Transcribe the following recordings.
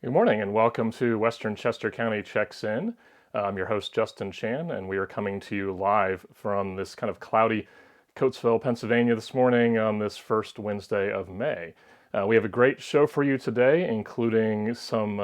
Good morning and welcome to Western Chester County Checks In. I'm your host, Justin Chan, and we are coming to you live from this kind of cloudy Coatesville, Pennsylvania this morning on this first Wednesday of May. We have a great show for you today, including some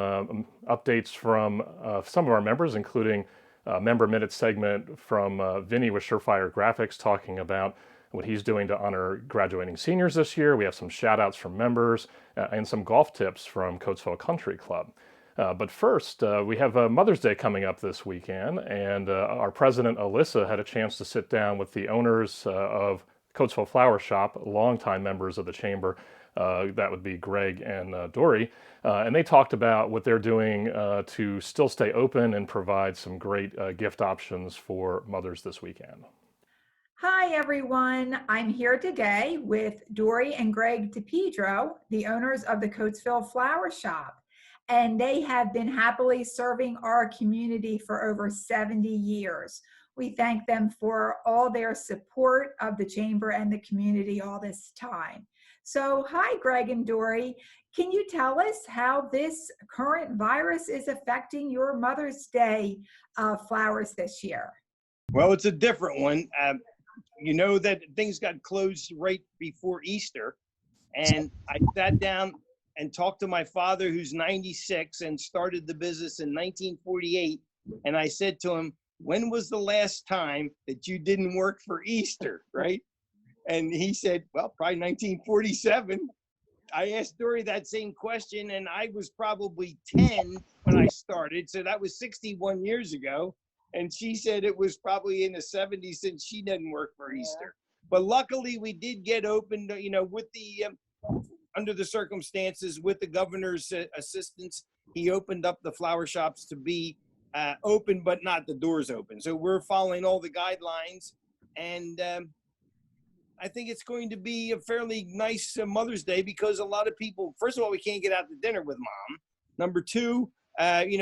updates from some of our members, including a member minute segment from Vinny with Surefire Graphics talking about what he's doing to honor graduating seniors this year. We have some shout outs from members and some golf tips from Coatesville Country Club. But first, we have Mother's Day coming up this weekend, and our president, Alyssa, had a chance to sit down with the owners of Coatesville Flower Shop, longtime members of the chamber. That would be Greg and Dory. And they talked about what they're doing to still stay open and provide some great gift options for mothers this weekend. Hi, everyone. I'm here today with Dory and Greg DePedro, the owners of the Coatesville Flower Shop. And they have been happily serving our community for over 70 years. We thank them for all their support of the chamber and the community all this time. So, hi, Greg and Dory. Can you tell us how this current virus is affecting your Mother's Day flowers this year? Well, it's a different one. You know that things got closed right before Easter, and I sat down and talked to my father, who's 96 and started the business in 1948. And I said to him, "When was the last time that you didn't work for Easter?" Right? And he said, "Well, probably 1947." I asked Dory that same question, and I was probably 10 when I started, so that was 61 years ago. And she said it was probably in the 70s since she didn't work for Easter. But luckily, we did get open, with the under the circumstances, with the governor's assistance. He opened up the flower shops to be open, but not the doors open. So we're following all the guidelines, and I think it's going to be a fairly nice Mother's Day, because a lot of people, first of all, we can't get out to dinner with mom. Number two,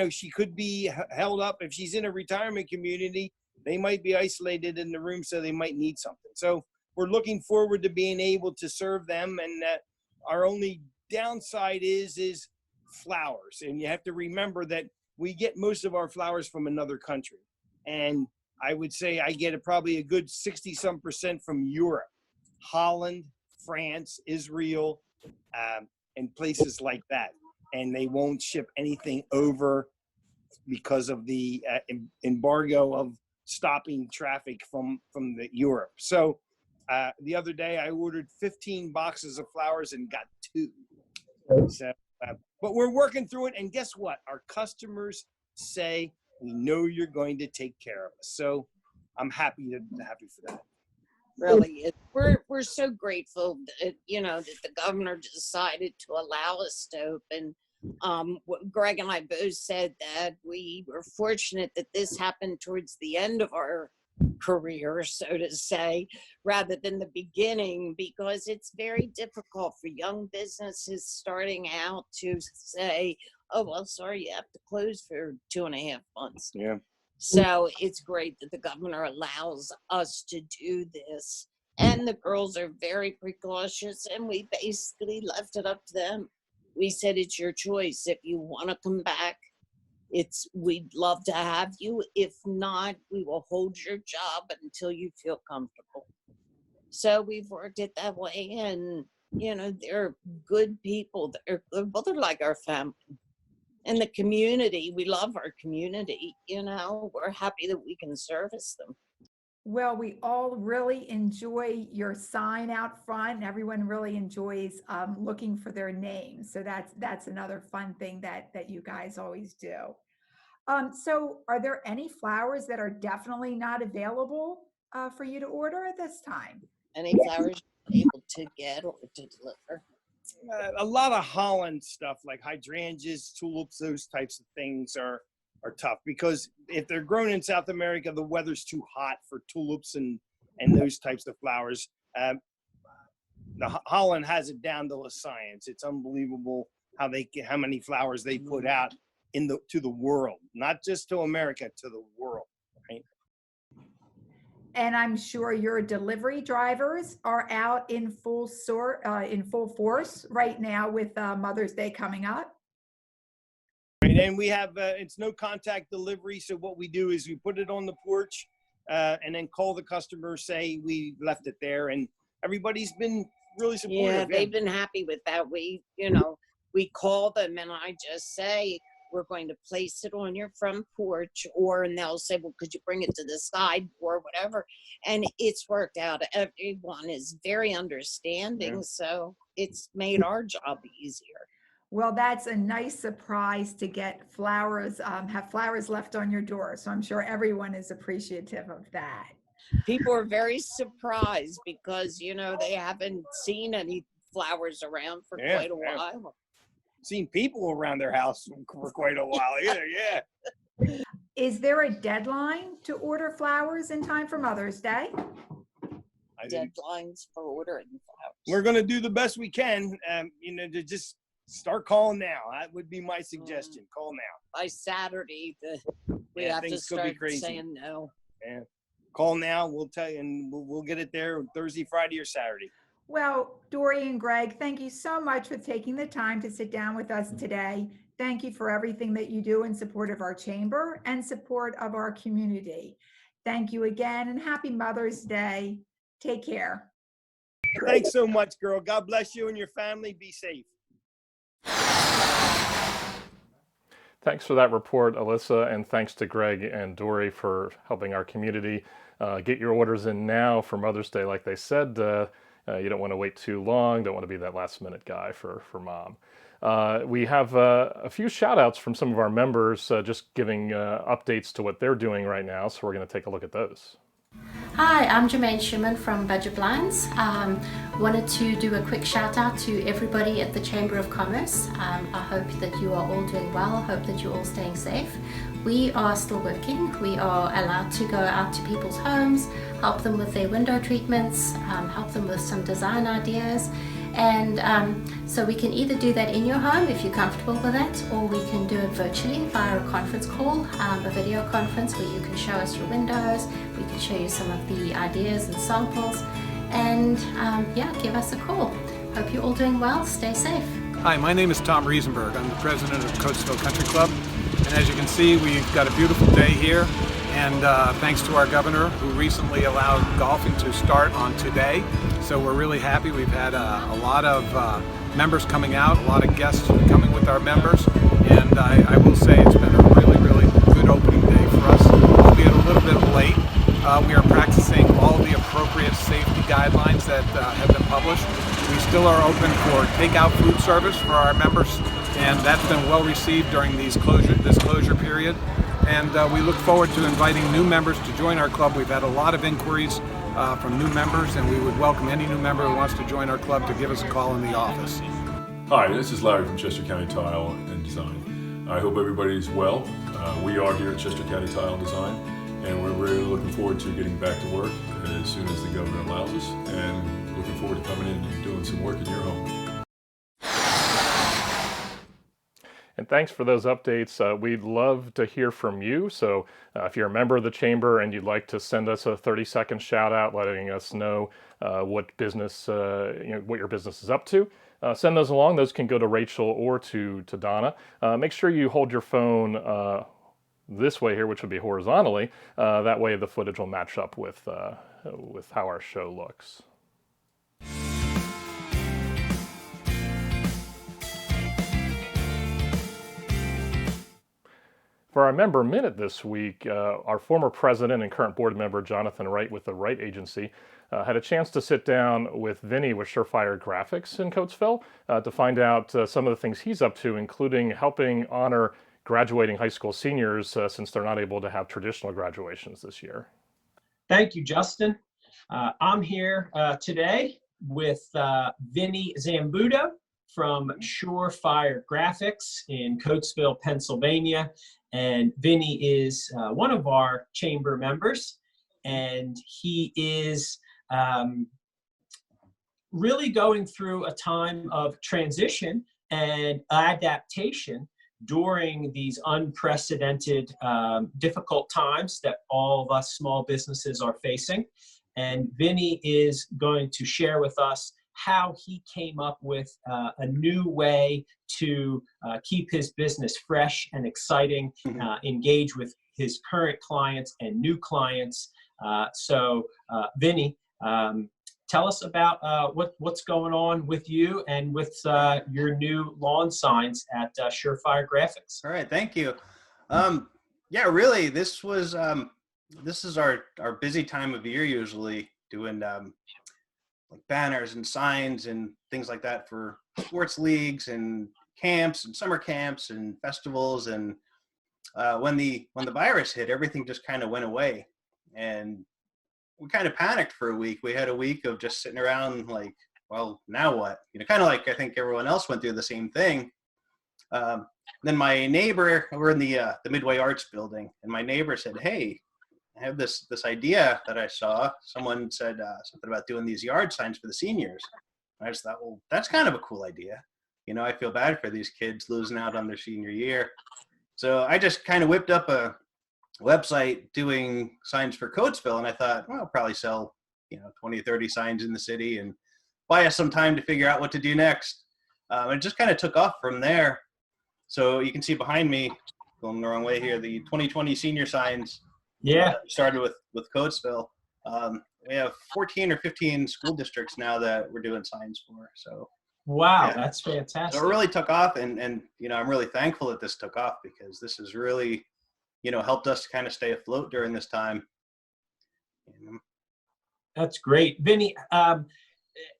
she could be held up if she's in a retirement community. They might be isolated in the room, so they might need something. So we're looking forward to being able to serve them. And our only downside is flowers. And you have to remember that we get most of our flowers from another country. And I would say I get probably a good 60-some% from Europe, Holland, France, Israel, and places like that. And they won't ship anything over because of the embargo of stopping traffic from the Europe. So the other day I ordered 15 boxes of flowers and got 2. So, but we're working through it. And guess what? Our customers say, "We know you're going to take care of us." So I'm happy for that. Really is. We're so grateful that, that the governor decided to allow us to open. Greg and I both said that we were fortunate that this happened towards the end of our career, so to say, rather than the beginning, because it's very difficult for young businesses starting out to say, "Oh, well, sorry, you have to close for 2.5 months." Yeah. So it's great that the governor allows us to do this. And the girls are very precautious, and we basically left it up to them. We said, "It's your choice. If you want to come back, we'd love to have you. If not, we will hold your job until you feel comfortable." So we've worked it that way. And, they're good people. They're like our family. And the community, we love our community. We're happy that we can service them. Well, we all really enjoy your sign out front. Everyone really enjoys looking for their names. So that's another fun thing that you guys always do. So are there any flowers that are definitely not available for you to order at this time? Any flowers you're able to get or to deliver? A lot of Holland stuff like hydrangeas, tulips, those types of things are tough, because if they're grown in South America, the weather's too hot for tulips and those types of flowers. Holland has it down to a science. It's unbelievable how many flowers they put out to the world, not just to America, to the world. Right? And I'm sure your delivery drivers are out in full force right now with Mother's Day coming up. Right, and we have, it's no contact delivery, so what we do is we put it on the porch and then call the customer, say we left it there, and everybody's been really supportive. Yeah, they've been happy with that. We call them and I just say, we're going to place it on your front porch, and they'll say, well, could you bring it to the side or whatever? And it's worked out. Everyone is very understanding. So it's made our job easier. Well, that's a nice surprise to get flowers, have flowers left on your door. So I'm sure everyone is appreciative of that. People are very surprised because, they haven't seen any flowers around for quite a while. Seen people around their house for quite a while either. Yeah. Is there a deadline to order flowers in time for Mother's Day? Deadlines for ordering flowers. We're going to do the best we can, to just start calling now. That would be my suggestion. Call now. By Saturday, we have to start saying no. Yeah. Call now. We'll tell you, and we'll get it there Thursday, Friday, or Saturday. Well, Dory and Greg, thank you so much for taking the time to sit down with us today. Thank you for everything that you do in support of our chamber and support of our community. Thank you again, and happy Mother's Day. Take care. Thanks so much, girl. God bless you and your family. Be safe. Thanks for that report, Alyssa, and thanks to Greg and Dory for helping our community get your orders in now for Mother's Day. Like they said, you don't want to wait too long, don't want to be that last minute guy for mom. We have a few shout outs from some of our members just giving updates to what they're doing right now, so we're going to take a look at those. Hi, I'm Jermaine Schumann from Budget Blinds. Wanted to do a quick shout out to everybody at the Chamber of Commerce. I hope that you are all doing well. I hope that you're all staying safe. We are still working. We are allowed to go out to people's homes, help them with their window treatments, help them with some design ideas. And so we can either do that in your home if you're comfortable with that, or we can do it virtually via a conference call, a video conference where you can show us your windows, we can show you some of the ideas and samples, and give us a call. Hope you're all doing well, stay safe. Hi, my name is Tom Riesenberg. I'm the president of Coatesville Country Club, and as you can see, we've got a beautiful day here. And thanks to our governor, who recently allowed golfing to start on today. So we're really happy. We've had a lot of members coming out, a lot of guests coming with our members. And I will say it's been a really, really good opening day for us, albeit a little bit late. We are practicing all the appropriate safety guidelines that have been published. We still are open for takeout food service for our members, and that's been well received during this closure period. And we look forward to inviting new members to join our club. We've had a lot of inquiries from new members, and we would welcome any new member who wants to join our club to give us a call in the office. Hi, this is Larry from Chester County Tile and Design. I hope everybody's well. We are here at Chester County Tile and Design, and we're really looking forward to getting back to work as soon as the governor allows us, and looking forward to coming in and doing some work in your home. And thanks for those updates. We'd love to hear from you. So if you're a member of the chamber and you'd like to send us a 30-second shout out letting us know what business, what your business is up to, send those along. Those can go to Rachel or to Donna. Make sure you hold your phone this way here, which would be horizontally. That way the footage will match up with how our show looks. For our member minute this week, our former president and current board member, Jonathan Wright with the Wright Agency, had a chance to sit down with Vinny with Surefire Graphics in Coatesville to find out some of the things he's up to, including helping honor graduating high school seniors since they're not able to have traditional graduations this year. Thank you, Justin. I'm here today with Vinny Zambuto from Surefire Graphics in Coatesville, Pennsylvania. And Vinny is one of our chamber members, and he is really going through a time of transition and adaptation during these unprecedented, difficult times that all of us small businesses are facing. And Vinny is going to share with us how he came up with a new way to keep his business fresh and exciting, engage with his current clients and new clients. So Vinny, tell us about what's going on with you and with your new lawn signs at Surefire Graphics. All right, thank you. Yeah, really, this is our busy time of year usually, doing like banners and signs and things like that for sports leagues and camps and summer camps and festivals. And when the virus hit, everything just kind of went away, and we kind of panicked for a week. We had a week of just sitting around like, well, now what? Kind of like I think everyone else went through the same thing. Then my neighbor, we're in the Midway Arts building, and my neighbor said, "Hey, I have this idea that I saw. Someone said something about doing these yard signs for the seniors." And I just thought, well, that's kind of a cool idea. I feel bad for these kids losing out on their senior year. So I just kind of whipped up a website doing signs for Coatesville, and I thought, well, I'll probably sell 20 or 30 signs in the city and buy us some time to figure out what to do next. It just kind of took off from there. So you can see behind me, going the wrong way here, the 2020 senior signs. Yeah. Started with Coatesville. We have 14 or 15 school districts now that we're doing signs for. So wow, yeah. That's fantastic. So it really took off, and I'm really thankful that this took off, because this has really helped us kind of stay afloat during this time. That's great. Vinny,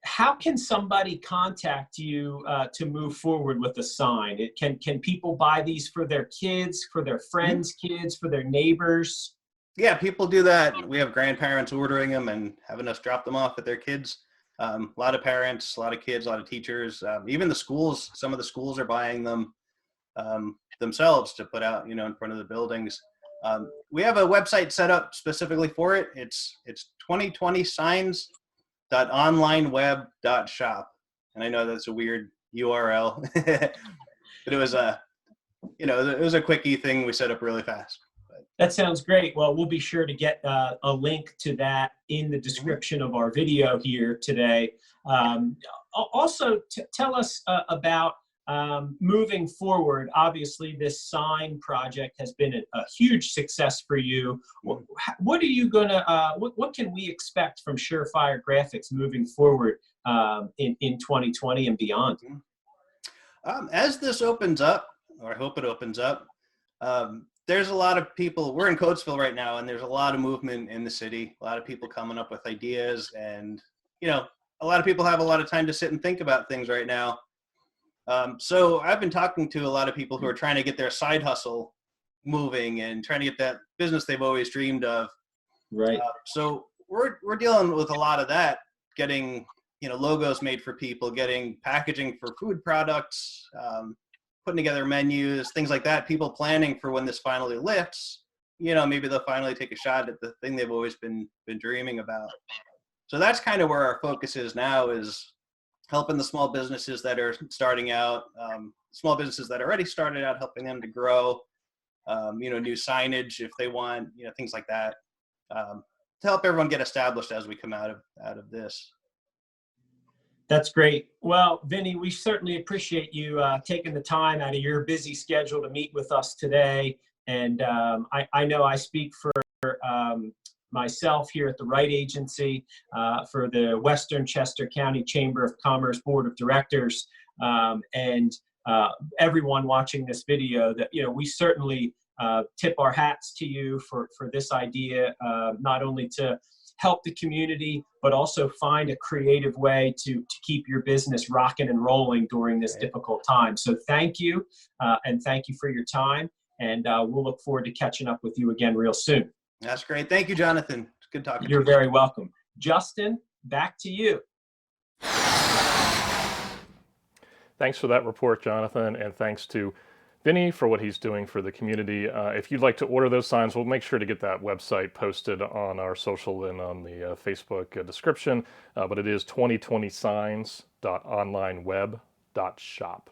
how can somebody contact you to move forward with a sign? Can people buy these for their kids, for their friends' kids, for their neighbors? Yeah, people do that. We have grandparents ordering them and having us drop them off at their kids. A lot of parents, a lot of kids, a lot of teachers, even the schools. Some of the schools are buying them themselves to put out, in front of the buildings. We have a website set up specifically for it. It's 2020signs.onlineweb.shop. And I know that's a weird URL, but it was a quickie thing we set up really fast. That sounds great. Well, we'll be sure to get a link to that in the description of our video here today. Also, tell us about moving forward. Obviously, this sign project has been a huge success for you. What are you gonna? What can we expect from Surefire Graphics moving forward in 2020 and beyond? As this opens up, or I hope it opens up, there's a lot of people. We're in Coatesville right now, and there's a lot of movement in the city. A lot of people coming up with ideas, and a lot of people have a lot of time to sit and think about things right now. So I've been talking to a lot of people who are trying to get their side hustle moving and trying to get that business they've always dreamed of. Right. So we're dealing with a lot of that, getting logos made for people, getting packaging for food products, putting together menus, things like that. People planning for when this finally lifts. Maybe they'll finally take a shot at the thing they've always been dreaming about. So that's kind of where our focus is now, is helping the small businesses that are starting out, small businesses that already started out, helping them to grow, new signage if they want, things like that, to help everyone get established as we come out of this. That's great. Well, Vinny, we certainly appreciate you taking the time out of your busy schedule to meet with us today. And I know I speak for myself here at the Wright Agency, for the Western Chester County Chamber of Commerce Board of Directors, and everyone watching this video, that we certainly tip our hats to you for this idea, not only to help the community, but also find a creative way to keep your business rocking and rolling during this difficult time. So thank you, and thank you for your time, and we'll look forward to catching up with you again real soon. That's great. Thank you, Jonathan. It's good talking to you. You're very welcome. Justin, back to you. Thanks for that report, Jonathan, and thanks to Vinny for what he's doing for the community. If you'd like to order those signs, we'll make sure to get that website posted on our social and on the Facebook description, but it is 2020signs.onlineweb.shop.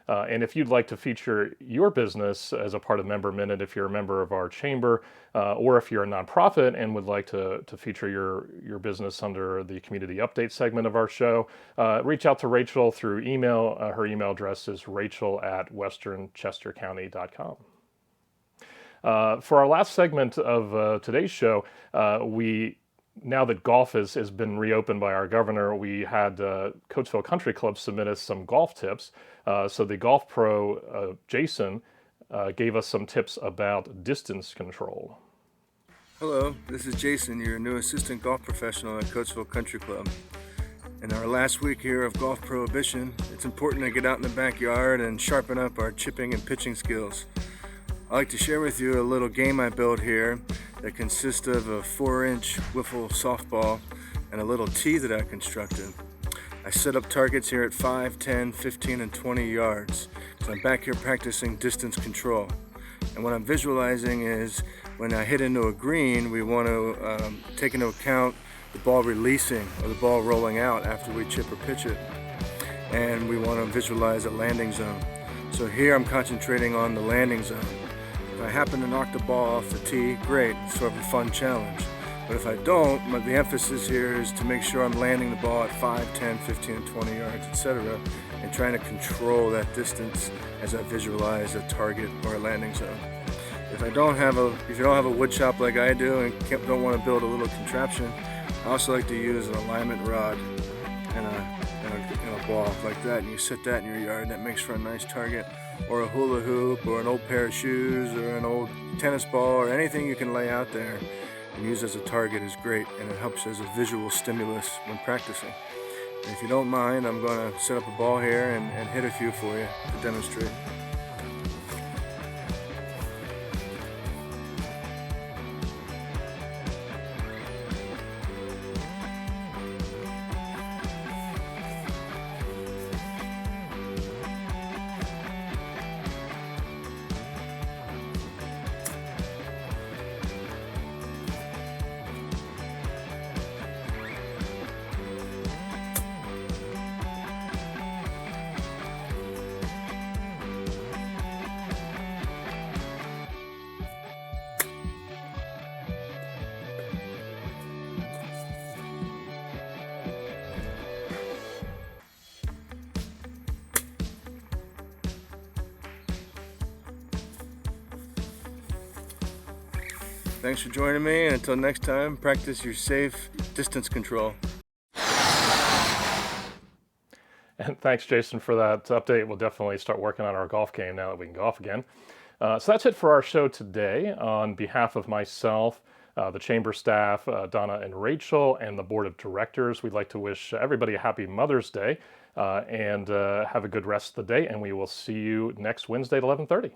And if you'd like to feature your business as a part of Member Minute, if you're a member of our chamber, or if you're a nonprofit and would like to feature your business under the community update segment of our show, reach out to Rachel through email. Her email address is rachel@westernchestercounty.com. For our last segment of today's show, now that golf has been reopened by our governor, we had Coatesville Country Club submit us some golf tips. So the golf pro, Jason, gave us some tips about distance control. Hello, this is Jason, your new assistant golf professional at Coatesville Country Club. In our last week here of golf prohibition, it's important to get out in the backyard and sharpen up our chipping and pitching skills. I'd like to share with you a little game I built here that consists of a 4-inch wiffle softball and a little tee that I constructed. I set up targets here at 5, 10, 15, and 20 yards. So I'm back here practicing distance control. And what I'm visualizing is when I hit into a green, we want to take into account the ball releasing or the ball rolling out after we chip or pitch it. And we want to visualize a landing zone. So here I'm concentrating on the landing zone. If I happen to knock the ball off the tee, great, it's sort of a fun challenge. But if I don't, the emphasis here is to make sure I'm landing the ball at 5, 10, 15, and 20 yards, etc., and trying to control that distance as I visualize a target or a landing zone. If you don't have a wood shop like I do and don't want to build a little contraption, I also like to use an alignment rod and a ball like that, and you set that in your yard, and that makes for a nice target. Or a hula hoop, or an old pair of shoes, or an old tennis ball, or anything you can lay out there and use as a target is great, and it helps as a visual stimulus when practicing. And if you don't mind, I'm going to set up a ball here and hit a few for you to demonstrate. Thanks for joining me, and until next time, practice your safe distance control. And thanks, Jason, for that update. We'll definitely start working on our golf game now that we can golf again. So that's it for our show today. On behalf of myself, the chamber staff, Donna and Rachel, and the board of directors, we'd like to wish everybody a happy Mother's Day and have a good rest of the day. And we will see you next Wednesday at 11:30.